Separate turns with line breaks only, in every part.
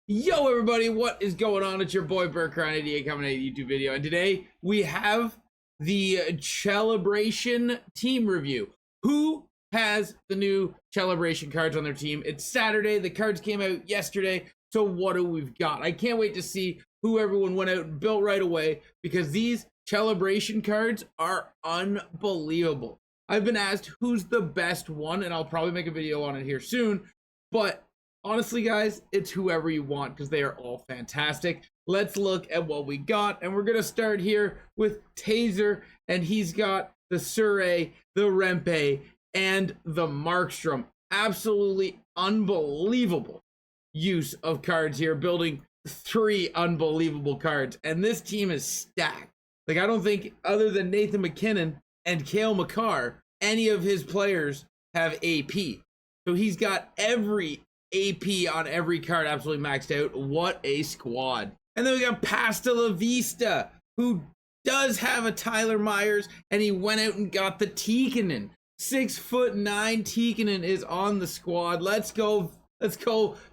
Yo everybody, what is going on? It's your boy Burkrine88 coming at a YouTube video, and today we have the CHELEBRATION team review. Who has the new CHELEBRATION cards on their team? It's Saturday, the cards came out yesterday, so what do we've got? I can't wait to see who everyone went out and built right away, because these CHELEBRATION cards are unbelievable. I've been asked who's the best one, and I'll probably make a video on it here soon, but honestly, guys, it's whoever you want because they are all fantastic. Let's look at what we got, and we're going to start here with Taser, and he's got the Surrey, the Rempe, and the Markstrom. Absolutely unbelievable use of cards here, building 3 unbelievable cards, and this team is stacked. Like, I don't think, other than Nathan McKinnon and Cale Makar, any of his players have AP. So he's got every AP on every card absolutely maxed out. What a squad. And then we got Pasta La Vista, who does have a Tyler Myers, and he went out and got the Tikkanen. 6'9" Tikkanen is on the squad. Let's go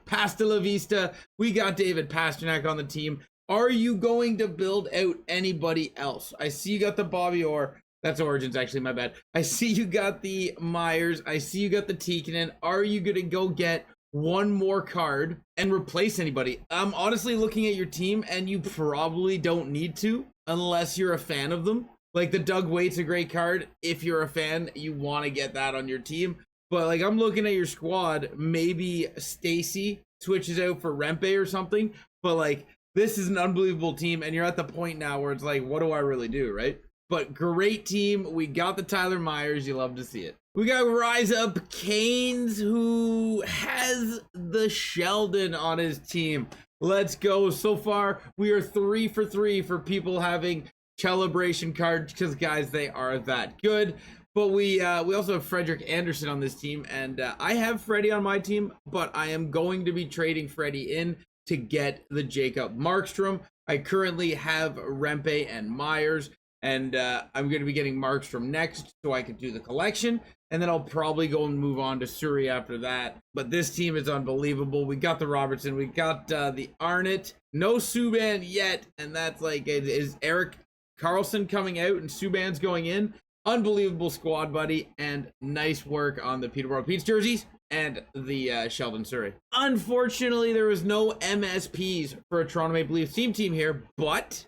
Pasta La Vista. We got David Pastrnak on the team. Are you going to build out anybody else? I see you got the Bobby Orr. That's Origins, actually, my bad. I see you got the Myers. I see you got the Tikkanen. Are you going to go get one more card and replace anybody? I'm honestly looking at your team, and you probably don't need to unless you're a fan of them. Like, the Doug Waite's a great card. If you're a fan, you want to get that on your team. But like, I'm looking at your squad, maybe Stacy switches out for Rempe or something. But like, this is an unbelievable team, and you're at the point now where it's like, what do I really do, right? But great team. We got the Tyler Myers. You love to see it. We got Rise Up Canes, who has the Sheldon on his team. Let's go. So far, we are 3 for 3 for people having CHELEBRATION cards, because, guys, they are that good. But we also have Frederick Anderson on this team, and I have Freddie on my team, but I am going to be trading Freddie in to get the Jacob Markstrom. I currently have Rempe and Myers, and I'm going to be getting Markstrom next so I can do the collection. And then I'll probably go and move on to Surrey after that. But this team is unbelievable. We got the Robertson. We got the Arnott. No Subban yet. And that's like, is Eric Carlson coming out and Subban's going in? Unbelievable squad, buddy. And nice work on the Peterborough Pete's jerseys and the Sheldon Surrey. Unfortunately, there was no MSPs for a Toronto Maple Leafs team here. But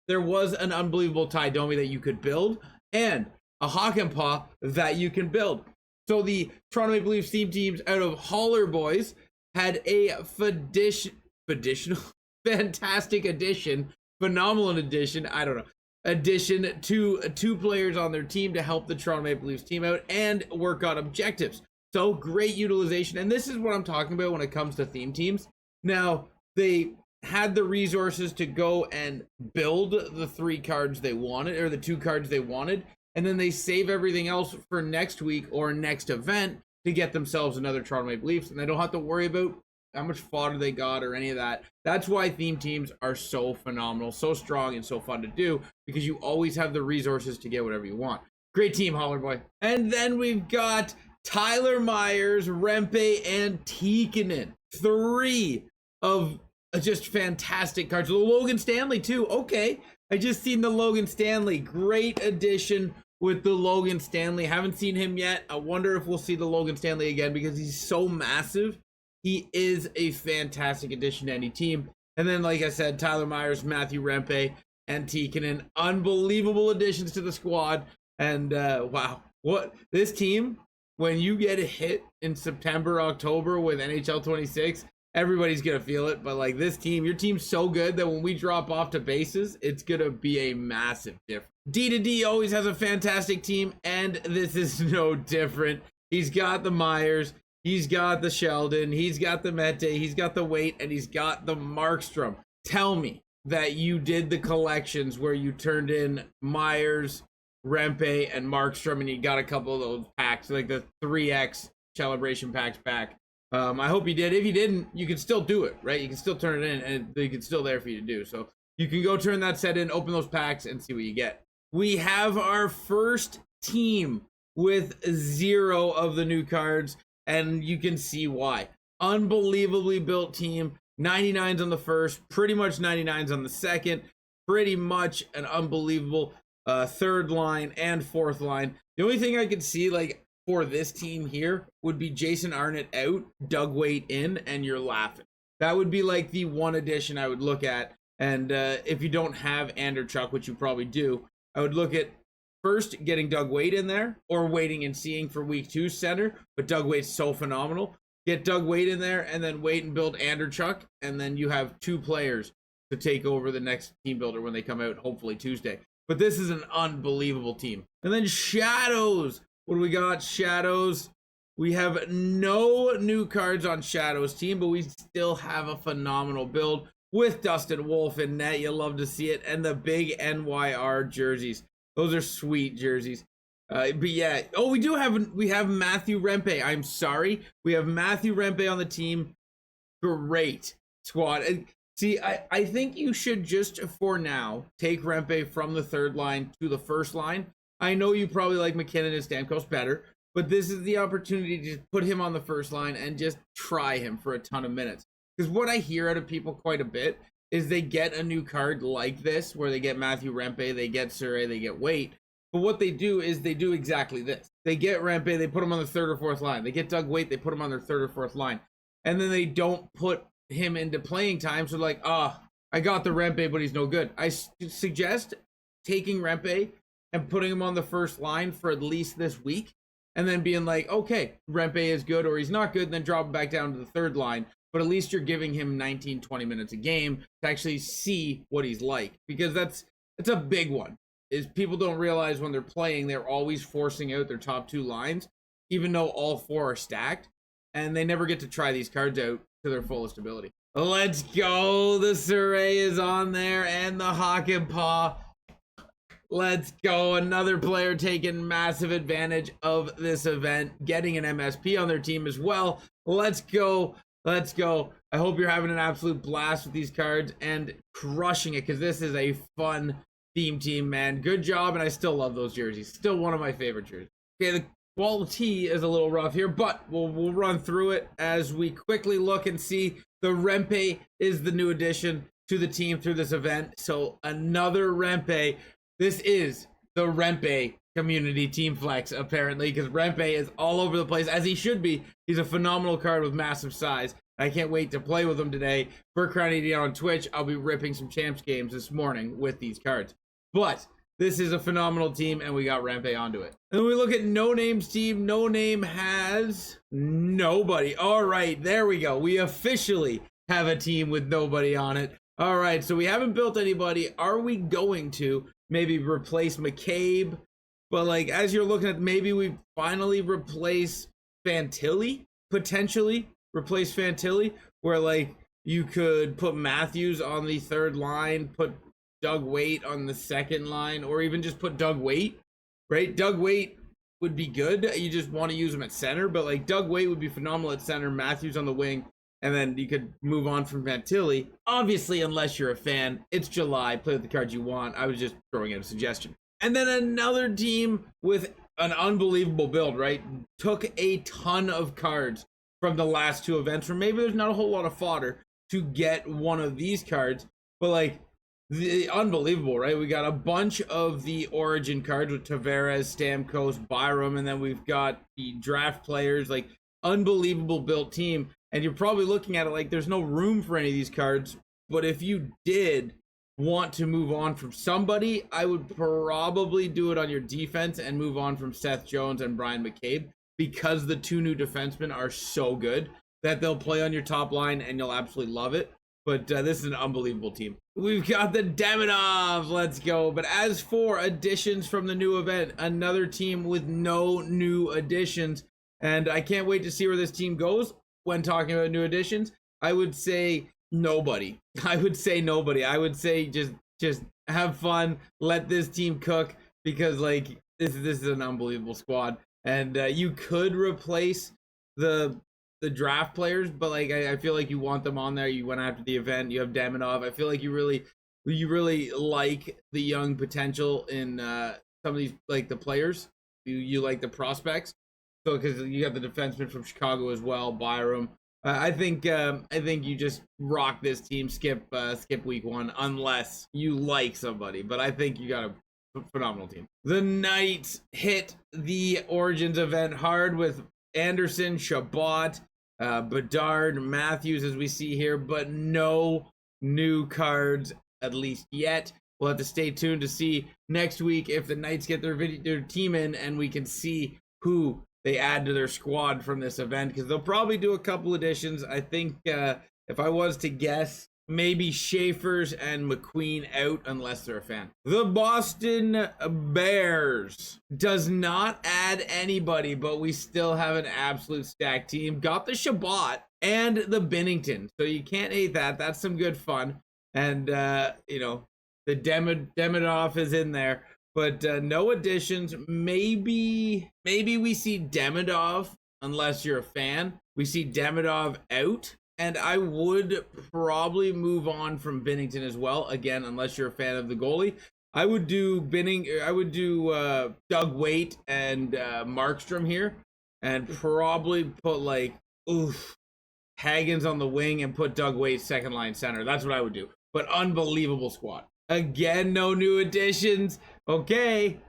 there was an unbelievable Ty Domi that you could build, and a Hakanpää that you can build. So the Toronto Maple Leafs teams out of Holler Boys had a fantastic addition, phenomenal addition, I don't know, addition to 2 players on their team to help the Toronto Maple Leafs team out and work on objectives. So great utilization, and this is what I'm talking about when it comes to theme teams. Now, they had the resources to go and build the 3 cards they wanted, or the 2 cards they wanted, and then they save everything else for next week or next event to get themselves another Toronto Maple Leafs, and they don't have to worry about how much fodder they got or any of that. That's why theme teams are so phenomenal, so strong, and so fun to do, because you always have the resources to get whatever you want. Great team, Holler Boy. And then we've got Tyler Myers, Rempe, and Tikkanen. 3 of just fantastic cards. The Logan Stanley too. Okay, I just seen the Logan Stanley. Great addition with the Logan Stanley. Haven't seen him yet. I wonder if we'll see the Logan Stanley again, because he's so massive. He is a fantastic addition to any team. And then, like I said, Tyler Myers, Matthew Rempe, and Tikkanen. Unbelievable additions to the squad. And wow, what this team, when you get a hit in September, October with NHL 26, everybody's gonna feel it. But like, this team, your team's so good that when we drop off to bases, it's gonna be a massive difference. D2D always has a fantastic team, and this is no different. He's got the Myers, he's got the Sheldon, he's got the Mete, he's got the Waite, and he's got the Markstrom. Tell me that you did the collections where you turned in Myers, Rempe, and Markstrom, and you got a couple of those packs, like the 3X CHELEBRATION packs back. I hope you did. If you didn't, you can still do it, right? You can still turn it in, and it's still there for you to do. So you can go turn that set in, open those packs, and see what you get. We have our first team with 0 of the new cards, and you can see why. Unbelievably built team. 99s on the first, pretty much 99s on the second, pretty much an unbelievable third line and fourth line. The only thing I could see like for this team here would be Jason Arnott out, Doug Weight in, and you're laughing. That would be like the one addition I would look at. And if you don't have Anderchuk, which you probably do, I would look at first getting Doug Weight in there or waiting and seeing for week 2 center. But Doug Weight's so phenomenal. Get Doug Weight in there and then wait and build Anderchuk. And then you have 2 players to take over the next team builder when they come out, hopefully Tuesday. But this is an unbelievable team. And then Shadows. What do we got? Shadows. We have no new cards on Shadows team, but we still have a phenomenal build with Dustin Wolf in net. You'll love to see it. And the big NYR jerseys. Those are sweet jerseys. But yeah. Oh, we have Matthew Rempe. I'm sorry. We have Matthew Rempe on the team. Great squad. See, I think you should just, for now, take Rempe from the third line to the first line. I know you probably like McKinnon and Stamkos better, but this is the opportunity to just put him on the first line and just try him for a ton of minutes. Because what I hear out of people quite a bit is they get a new card like this, where they get Matthew Rempe, they get Surrey, they get Weight. But what they do is they do exactly this. They get Rempe, they put him on the third or fourth line. They get Doug Weight, they put him on their third or fourth line. And then they don't put him into playing time. So like, I got the Rempe, but he's no good. I suggest taking Rempe and putting him on the first line for at least this week. And then being like, okay, Rempe is good or he's not good. And then drop him back down to the third line. But at least you're giving him 19, 20 minutes a game to actually see what he's like. Because that's a big one. Is people don't realize when they're playing, they're always forcing out their top 2 lines, even though all 4 are stacked. And they never get to try these cards out to their fullest ability. Let's go. The Surrey is on there and the Hakanpää. Let's go. Another player taking massive advantage of this event, getting an MSP on their team as well. Let's go. Let's go. I hope you're having an absolute blast with these cards and crushing it, because this is a fun theme team, man. Good job, and I still love those jerseys. Still one of my favorite jerseys. Okay, the quality is a little rough here, but we'll run through it as we quickly look and see. The Rempe is the new addition to the team through this event. So another Rempe. This is the Rempe community team flex, apparently, because Rempe is all over the place, as he should be. He's a phenomenal card with massive size. I can't wait to play with him today. BurkCrown88 on Twitch. I'll be ripping some champs games this morning with these cards. But this is a phenomenal team, and we got Rempe onto it. And then we look at No Name's team. No Name has nobody. All right, there we go. We officially have a team with nobody on it. All right, so we haven't built anybody. Are we going to maybe replace McCabe? But like, as you're looking at, maybe we finally replace Fantilli, potentially replace Fantilli, where like you could put Matthews on the third line, put Doug Weight on the second line, or even just put Doug Weight, right? Doug Weight would be good. You just want to use him at center, but like Doug Weight would be phenomenal at center, Matthews on the wing, and then you could move on from Fantilli. Obviously, unless you're a fan, it's July, play with the cards you want. I was just throwing out a suggestion. And then another team with an unbelievable build, right? Took a ton of cards from the last 2 events, or maybe there's not a whole lot of fodder to get one of these cards, but like, unbelievable, right? We got a bunch of the Origin cards with Tavares, Stamkos, Byram, and then we've got the draft players. Like, unbelievable built team. And you're probably looking at it like there's no room for any of these cards. But if you did want to move on from somebody, I would probably do it on your defense and move on from Seth Jones and Brian McCabe, because the 2 new defensemen are so good that they'll play on your top line and you'll absolutely love it. But this is an unbelievable team. We've got the Demidov. Let's go. But as for additions from the new event, another team with no new additions. And I can't wait to see where this team goes when talking about new additions. I would say nobody. I would say just have fun. Let this team cook, because like this is an unbelievable squad. And you could replace the draft players, but like I feel like you want them on there. You went after the event. You have Demidov. I feel like you really like the young potential in some of these, like the players. You like the prospects. So because you got the defenseman from Chicago as well, Byram. I think you just rock this team, skip week 1 unless you like somebody. But I think you got a phenomenal team. The Knights hit the Origins event hard with Anderson, Chabot, Bedard, Matthews, as we see here, but no new cards at least yet. We'll have to stay tuned to see next week if the Knights get their team in, and we can see who they add to their squad from this event, because they'll probably do a couple additions. I think if I was to guess, maybe Schaefer's and McQueen out unless they're a fan. The Boston Bears does not add anybody, but we still have an absolute stacked team. Got the Chabot and the Binnington, so you can't hate that. That's some good fun. And you know, the Demidov is in there, but no additions. Maybe we see Demidov, unless you're a fan. We see Demidov out. And I would probably move on from Binnington as well. Again, unless you're a fan of the goalie, I would do Doug Waite and Markstrom here, and probably put like Hagens on the wing and put Doug Waite second line center. That's what I would do. But unbelievable squad. Again, no new additions. Okay,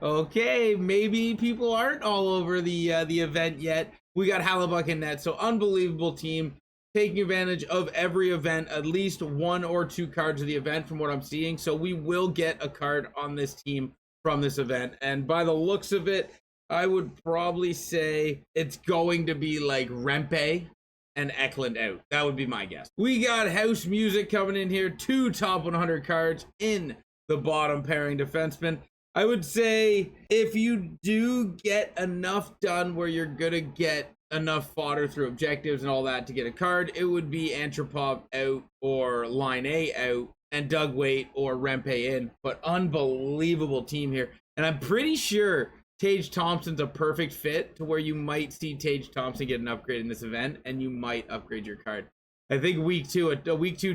maybe people aren't all over the event yet. We got Hellebuyck in net, so unbelievable team. Taking advantage of every event, at least 1 or 2 cards of the event from what I'm seeing. So we will get a card on this team from this event. And by the looks of it, I would probably say it's going to be like Rempe and Eklund out. That would be my guess. We got house music coming in here. 2 top 100 cards in the bottom pairing defenseman. I would say if you do get enough done where you're going to get enough fodder through objectives and all that to get a card, it would be Antropov out or Line A out and Doug Waite or Rempe in. But unbelievable team here. And I'm pretty sure Tage Thompson's a perfect fit to where you might see Tage Thompson get an upgrade in this event and you might upgrade your card. I think week 2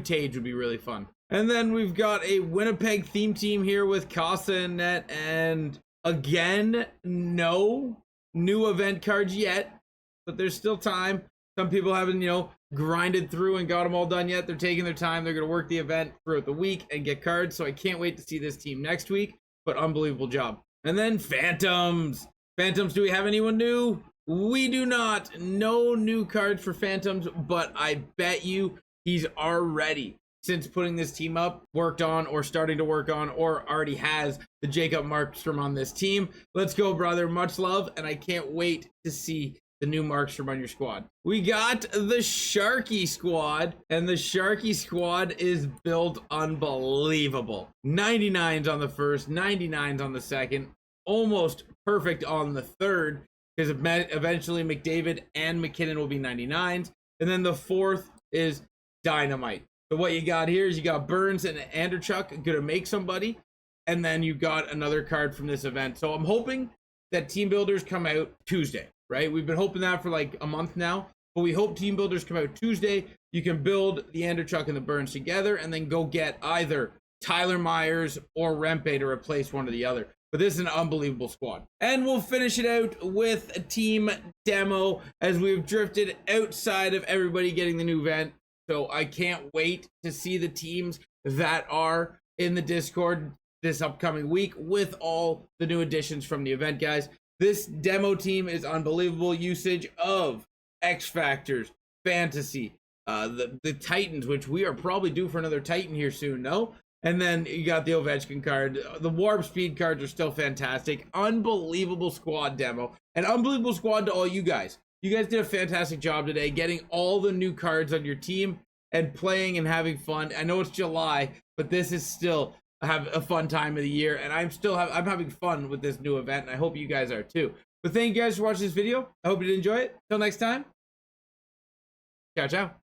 Tage would be really fun. And then we've got a Winnipeg theme team here with Casa in net, and again, no new event cards yet. But there's still time. Some people haven't, grinded through and got them all done yet. They're taking their time. They're going to work the event throughout the week and get cards. So I can't wait to see this team next week. But unbelievable job. And then Phantoms. Phantoms, do we have anyone new? We do not. No new cards for Phantoms. But I bet you he's already, since putting this team up, worked on or starting to work on or already has the Jacob Markstrom on this team. Let's go, brother. Much love. And I can't wait to see the new Markstrom on your squad. We got the Sharky squad, and the Sharky squad is built unbelievable. 99s on the first, 99s on the second, almost perfect on the third, because eventually McDavid and McKinnon will be 99s, and then the fourth is dynamite. So what you got here is you got Burns and Anderchuk gonna make somebody, and then you got another card from this event. So I'm hoping that team builders come out Tuesday. Right? We've been hoping that for like a month now, but we hope team builders come out Tuesday. You can build the Anderchuk and the Burns together and then go get either Tyler Myers or Rempe to replace one or the other. But this is an unbelievable squad. And we'll finish it out with a team demo as we've drifted outside of everybody getting the new event. So I can't wait to see the teams that are in the Discord this upcoming week with all the new additions from the event, guys. This demo team is unbelievable usage of X Factors, Fantasy, the Titans, which we are probably due for another Titan here soon, no? And then you got the Ovechkin card. The Warp Speed cards are still fantastic. Unbelievable squad demo. And unbelievable squad to all you guys. You guys did a fantastic job today getting all the new cards on your team and playing and having fun. I know it's July, but this is still have a fun time of the year, and I'm having fun with this new event, and I hope you guys are too. But thank you guys for watching this video. I hope you did enjoy it. Till next time, ciao ciao.